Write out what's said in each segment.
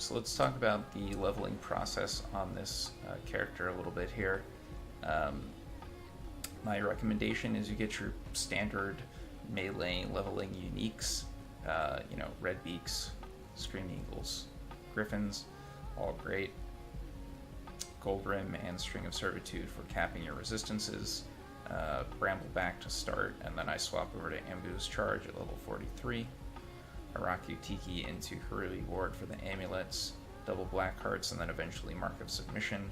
So let's talk about the leveling process on this character a little bit here. Um, my recommendation is you get your standard melee leveling uniques, red beaks, scream eagles, griffins, all great. Gold rim and string of servitude for capping your resistances. Brambleback to start, and then I swap over to Ambu's charge at level 43. Araku Tiki into Harui Ward for the amulets, double black hearts, and then eventually Mark of Submission,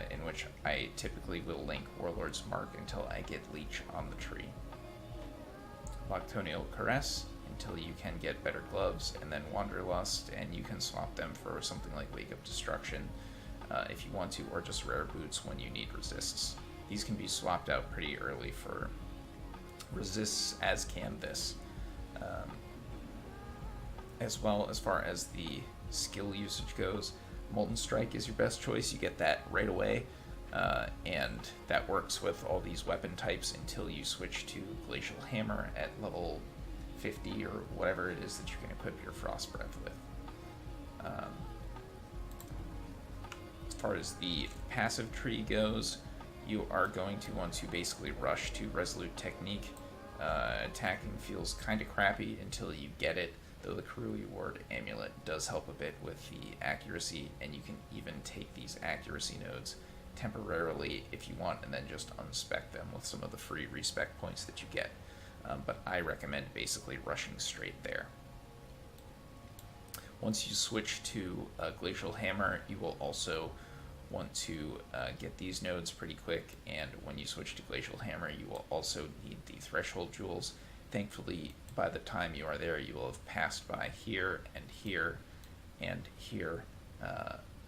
in which I typically will link Warlord's Mark until I get Leech on the tree. Loctonial Caress until you can get better gloves, and then Wanderlust, and you can swap them for something like Wake of Destruction if you want to, or just rare boots when you need resists. These can be swapped out pretty early for resists, as can this. As well, as far as the skill usage goes, Molten Strike is your best choice. You get that right away, and that works with all these weapon types until you switch to Glacial Hammer at level 50 or whatever it is that you can equip your Frost Breath with. As far as the passive tree goes, you are going to want to basically rush to Resolute Technique. Attacking feels kind of crappy until you get it, though the Karui Ward Amulet does help a bit with the accuracy, and you can even take these accuracy nodes temporarily if you want, and then just unspec them with some of the free respec points that you get. But I recommend basically rushing straight there. Once you switch to Glacial Hammer, you will also want to get these nodes pretty quick, and when you switch to Glacial Hammer, you will also need the Threshold Jewels. Thankfully, by the time you are there, you will have passed by here and here and here,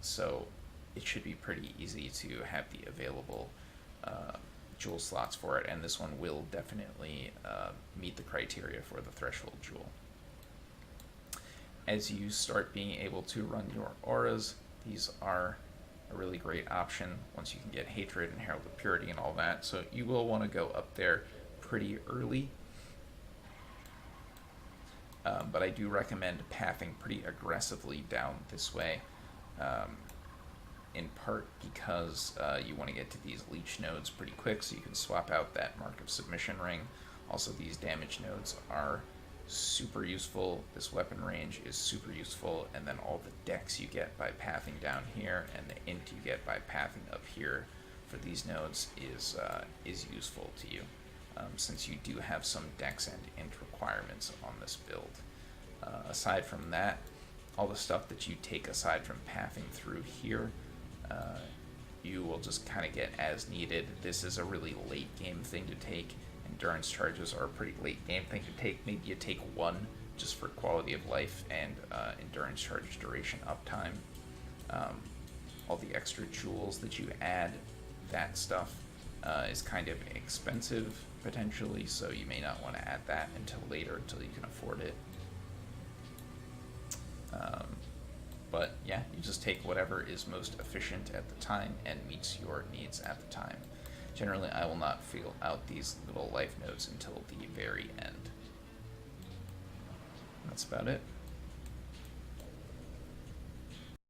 so it should be pretty easy to have the available jewel slots for it, and this one will definitely meet the criteria for the Threshold Jewel. As you start being able to run your auras, these are a really great option once you can get Hatred and Herald of Purity and all that, so you will want to go up there pretty early. But I do recommend pathing pretty aggressively down this way, in part because you want to get to these leech nodes pretty quick so you can swap out that Mark of Submission ring. Also, these damage nodes are super useful, this weapon range is super useful, and then all the dex you get by pathing down here and the int you get by pathing up here for these nodes is useful to you, since you do have some dex and int requirements on this build. Aside from that, all the stuff that you take aside from pathing through here, you will just kind of get as needed. This is a really late game thing to take. Endurance charges are a pretty late game thing to take. Maybe you take one just for quality of life and endurance charge duration uptime. All the extra jewels that you add, that stuff is kind of expensive potentially, so you may not want to add that until later, until you can afford it. But yeah, you just take whatever is most efficient at the time and meets your needs at the time. Generally, I will not fill out these little life nodes until the very end. That's about it.